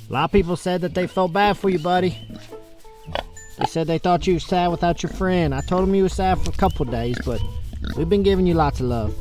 A lot of people said that they felt bad for you, buddy. They said they thought you were sad without your friend. I told them you were sad for a couple of days, but we've been giving you lots of love.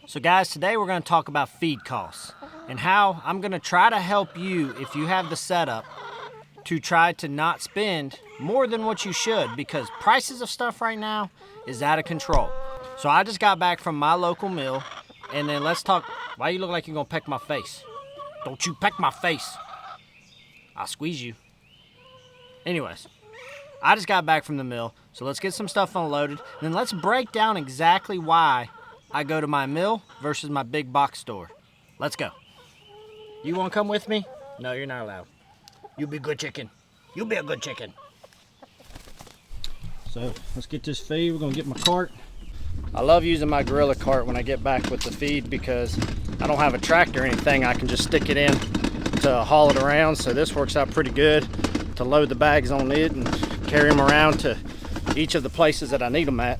So guys, today we're going to talk about feed costs and how I'm going to try to help you, if you have the setup, to try to not spend more than what you should, because prices of stuff right now is out of control. So I just got back from my local mill, and then let's talk. Why you look like you're going to peck my face? Don't you peck my face. I'll squeeze you. Anyways, I just got back from the mill, so let's get some stuff unloaded, and then let's break down exactly why I go to my mill versus my big box store. Let's go. You want to come with me? No, you're not allowed. You be a good chicken. You be a good chicken. So let's get this feed. We're gonna get my cart. I love using my gorilla cart when I get back with the feed because I don't have a tractor or anything. I can just stick it in to haul it around. So this works out pretty good to load the bags on it and carry them around to each of the places that I need them at.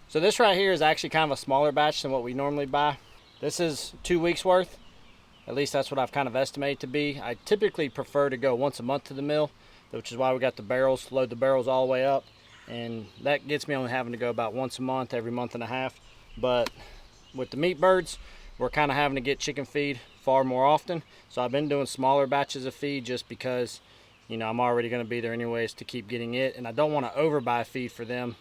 So this right here is actually kind of a smaller batch than what we normally buy. This is 2 weeks worth. At least that's what I've kind of estimated to be. I typically prefer to go once a month to the mill, which is why we got the barrels, load the barrels all the way up. And that gets me only having to go about once a month, every month and a half. But with the meat birds, we're kind of having to get chicken feed far more often. So I've been doing smaller batches of feed just because, you know, I'm already going to be there anyways to keep getting it. And I don't want to overbuy feed for them,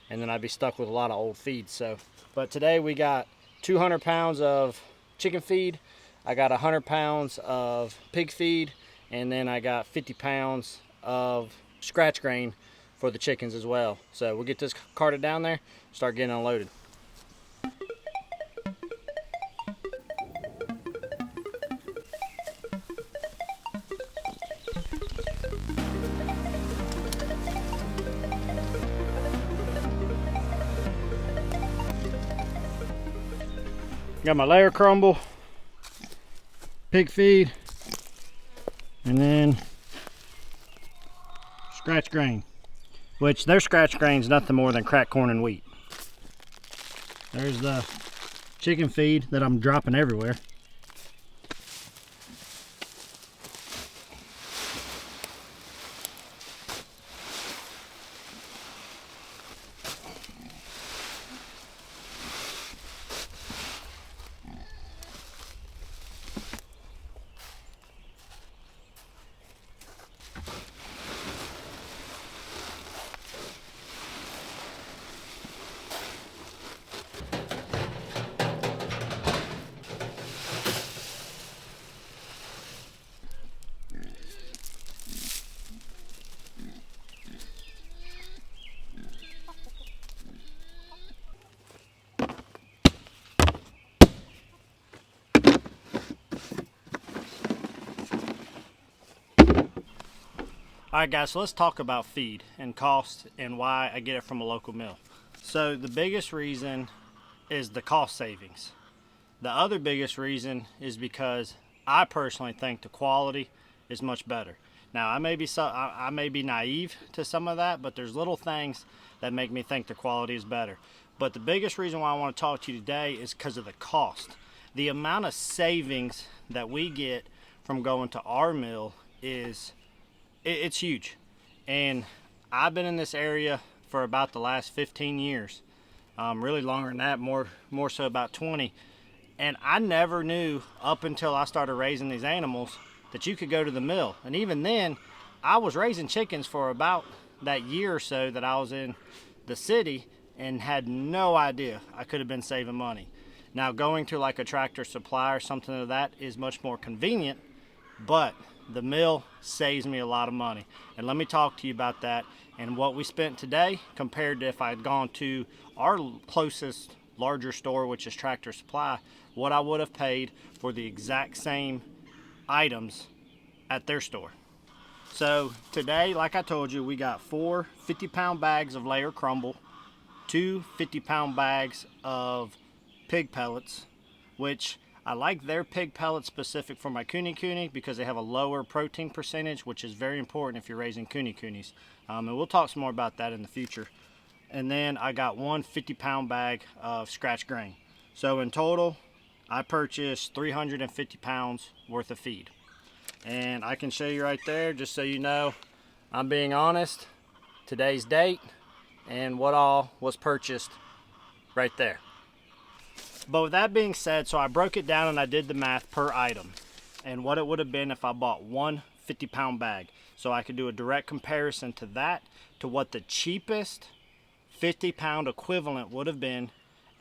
and then I'd be stuck with a lot of old feed. So, but today we got 200 pounds of chicken feed, I got 100 pounds of pig feed, and then I got 50 pounds of scratch grain for the chickens as well. So we'll get this carted down there, start getting unloaded. Got my layer crumble, pig feed, and then scratch grain, which their scratch grain is nothing more than cracked corn and wheat. There's the chicken feed that I'm dropping everywhere. Alright guys, so let's talk about feed and cost and why I get it from a local mill. So the biggest reason is the cost savings. The other biggest reason is because I personally think the quality is much better. Now I may be naive to some of that, but there's little things that make me think the quality is better. But the biggest reason why I want to talk to you today is because of the cost. The amount of savings that we get from going to our mill is it's huge. And I've been in this area for about the last 15 years, really longer than that, more so about 20. And I never knew up until I started raising these animals that you could go to the mill. And even then, I was raising chickens for about that year or so that I was in the city and had no idea I could have been saving money. Now, going to like a Tractor Supply or something of that is much more convenient, but the mill saves me a lot of money. And let me talk to you about that and what we spent today compared to if I had gone to our closest larger store, which is Tractor Supply, what I would have paid for the exact same items at their store. So today, like I told you, we got 4 50-pound bags of layer crumble, 2 50-pound bags of pig pellets, which I like their pig pellets specific for my kune because they have a lower protein percentage, which is very important if you're raising kunis. And we'll talk some more about that in the future. And then I got 1 50-pound bag of scratch grain. So in total, I purchased 350 pounds worth of feed. And I can show you right there, just so you know, I'm being honest, today's date and what all was purchased right there. But with that being said, so I broke it down and I did the math per item and what it would have been if I bought 1 50-pound bag. So I could do a direct comparison to that to what the cheapest 50-pound equivalent would have been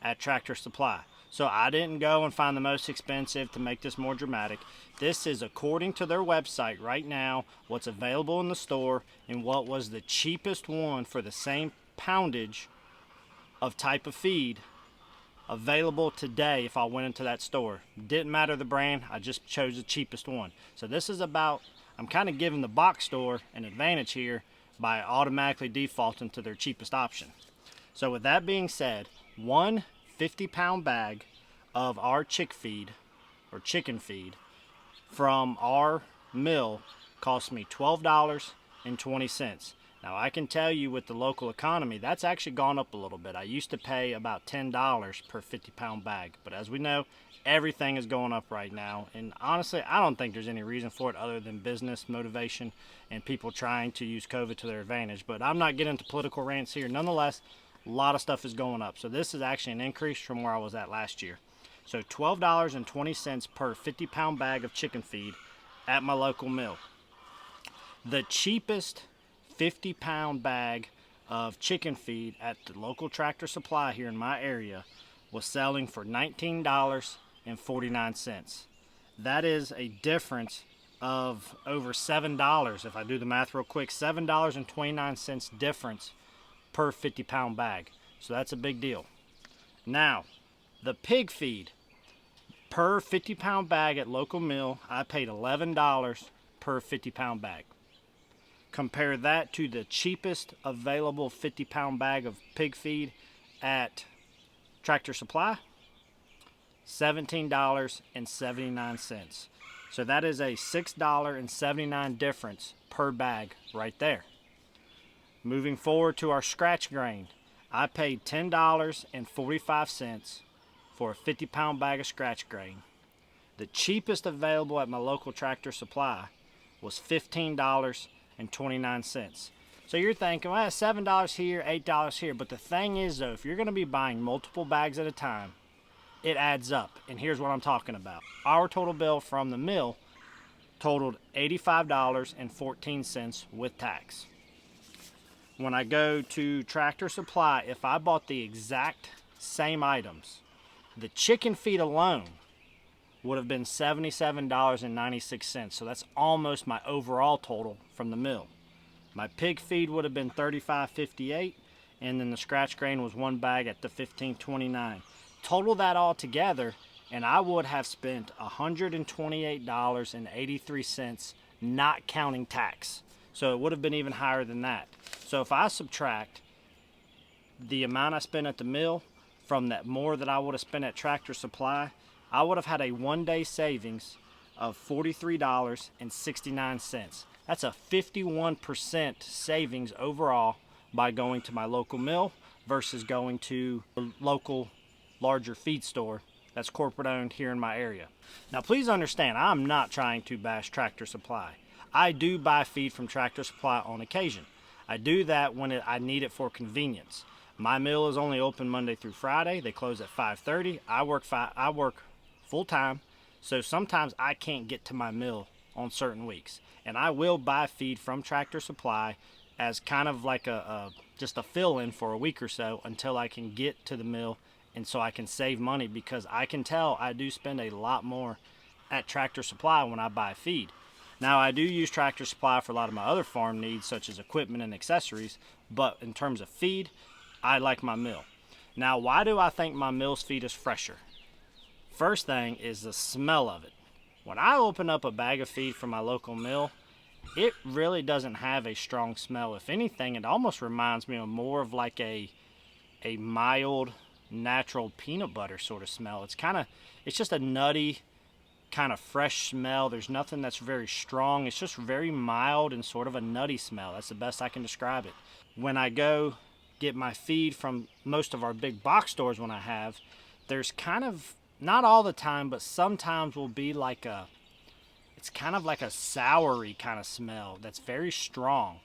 at Tractor Supply. So I didn't go and find the most expensive to make this more dramatic. This is according to their website right now, what's available in the store and what was the cheapest one for the same poundage of type of feed available today if I went into that store. Didn't matter the brand, I just chose the cheapest one. So this is about, I'm kind of giving the box store an advantage here by automatically defaulting to their cheapest option. So with that being said, 1 50-pound bag of our chicken feed from our mill cost me $12.20. Now I can tell you with the local economy, that's actually gone up a little bit. I used to pay about $10 per 50-pound bag, but as we know, everything is going up right now. And honestly, I don't think there's any reason for it other than business motivation and people trying to use COVID to their advantage. But I'm not getting into political rants here. Nonetheless, a lot of stuff is going up. So this is actually an increase from where I was at last year. So $12.20 per 50-pound bag of chicken feed at my local mill. The cheapest 50-pound bag of chicken feed at the local Tractor Supply here in my area was selling for $19.49. That is a difference of over $7. If I do the math real quick, $7.29 difference per 50-pound bag. So that's a big deal. Now, the pig feed per 50-pound bag at local mill, I paid $11 per 50-pound bag. Compare that to the cheapest available 50-pound bag of pig feed at Tractor Supply, $17.79. So that is a $6.79 difference per bag right there. Moving forward to our scratch grain, I paid $10.45 for a 50-pound bag of scratch grain. The cheapest available at my local Tractor Supply was $15.29. So you're thinking, well, $7 here, $8 here. But the thing is, though, if you're going to be buying multiple bags at a time, it adds up. And here's what I'm talking about. Our total bill from the mill totaled $85.14 with tax. When I go to Tractor Supply, if I bought the exact same items, the chicken feed alone would have been $77.96. So that's almost my overall total from the mill. My pig feed would have been $35.58, and then the scratch grain was one bag at the $15.29. Total that all together, and I would have spent $128.83, not counting tax. So it would have been even higher than that. So if I subtract the amount I spent at the mill from that more that I would have spent at Tractor Supply, I would have had a one-day savings of $43.69. That's a 51% savings overall by going to my local mill versus going to the local larger feed store that's corporate owned here in my area. Now please understand, I'm not trying to bash Tractor Supply. I do buy feed from Tractor Supply on occasion. I do that when I need it for convenience. My mill is only open Monday through Friday. They close at 5:30. I work full time, so sometimes I can't get to my mill on certain weeks. And I will buy feed from Tractor Supply as kind of like just a fill-in for a week or so until I can get to the mill, and so I can save money, because I can tell I do spend a lot more at Tractor Supply when I buy feed. Now, I do use Tractor Supply for a lot of my other farm needs, such as equipment and accessories, but in terms of feed, I like my mill. Now, why do I think my mill's feed is fresher? First thing is the smell of it. When I open up a bag of feed from my local mill, it really doesn't have a strong smell. If anything, it almost reminds me of more of like a mild, natural peanut butter sort of smell. It's just a nutty, kind of fresh smell. There's nothing that's very strong. It's just very mild and sort of a nutty smell. That's the best I can describe it. When I go get my feed from most of our big box stores, when I have, there's kind of, not all the time, but sometimes will be like it's kind of like a soury kind of smell that's very strong.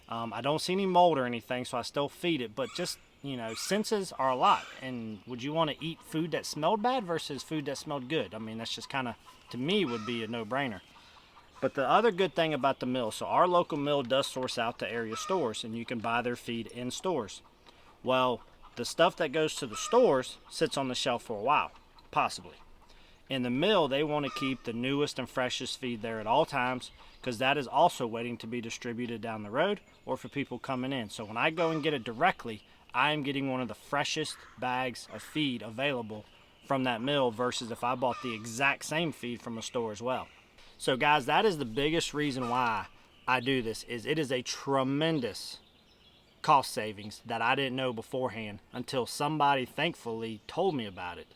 I don't see any mold or anything, so I still feed it, but just, senses are a lot. And would you want to eat food that smelled bad versus food that smelled good? I mean, that's just kind of, to me, would be a no-brainer. But the other good thing about the mill, so our local mill does source out to area stores, and you can buy their feed in stores. Well, the stuff that goes to the stores sits on the shelf for a while, possibly. In the mill, they want to keep the newest and freshest feed there at all times, because that is also waiting to be distributed down the road or for people coming in. So when I go and get it directly, I am getting one of the freshest bags of feed available from that mill versus if I bought the exact same feed from a store as well. So guys, that is the biggest reason why I do this, is it is a tremendous cost savings that I didn't know beforehand until somebody thankfully told me about it.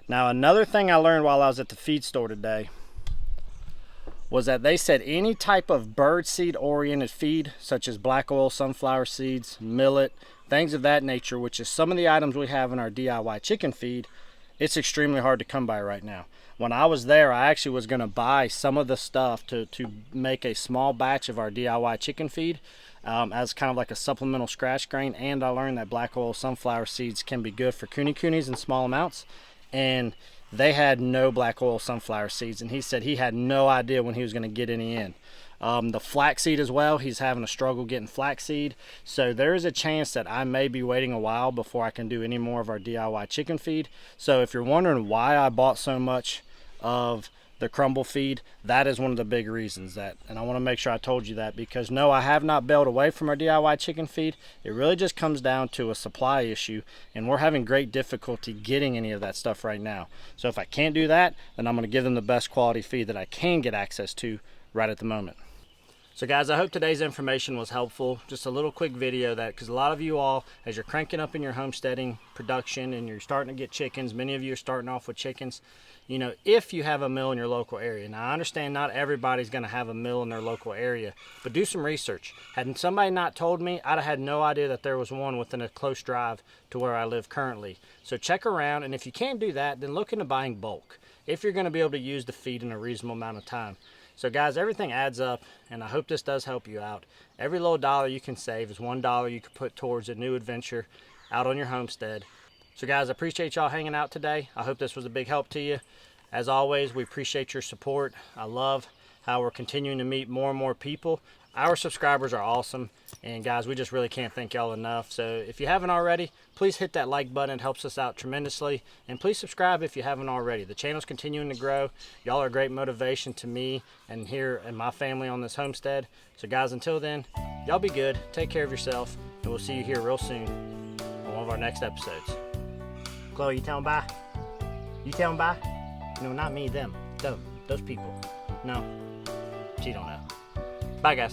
Now, another thing I learned while I was at the feed store today was that they said any type of birdseed oriented feed, such as black oil, sunflower seeds, millet, things of that nature, which is some of the items we have in our DIY chicken feed, it's extremely hard to come by right now. When I was there, I actually was going to buy some of the stuff to make a small batch of our DIY chicken feed as kind of like a supplemental scratch grain, and I learned that black oil sunflower seeds can be good for coonies in small amounts, and they had no black oil sunflower seeds, and he said he had no idea when he was going to get any in. The flaxseed as well, he's having a struggle getting flaxseed, so there is a chance that I may be waiting a while before I can do any more of our DIY chicken feed. So if you're wondering why I bought so much of the crumble feed, that is one of the big reasons. And I want to make sure I told you that, because no, I have not bailed away from our DIY chicken feed. It really just comes down to a supply issue, and we're having great difficulty getting any of that stuff right now. So if I can't do that, then I'm going to give them the best quality feed that I can get access to right at the moment. So guys, I hope today's information was helpful. Just a little quick video because a lot of you all, as you're cranking up in your homesteading production and you're starting to get chickens, many of you are starting off with chickens, if you have a mill in your local area. Now, I understand not everybody's going to have a mill in their local area, but do some research. Had somebody not told me, I'd have had no idea that there was one within a close drive to where I live currently. So check around, and if you can't do that, then look into buying bulk, if you're going to be able to use the feed in a reasonable amount of time. So guys, everything adds up, and I hope this does help you out. Every little dollar you can save is $1 you can put towards a new adventure out on your homestead. So guys, I appreciate y'all hanging out today. I hope this was a big help to you. As always, we appreciate your support. I love how we're continuing to meet more and more people. Our subscribers are awesome, and guys, we just really can't thank y'all enough. So if you haven't already, please hit that like button. It helps us out tremendously, and please subscribe if you haven't already. The channel's continuing to grow. Y'all are a great motivation to me and here and my family on this homestead. So guys, until then, y'all be good, take care of yourself, and we'll see you here real soon on one of our next episodes. Chloe, you tell them bye? You tell them bye? No, not me, them, those people. No, she don't know. Bye guys.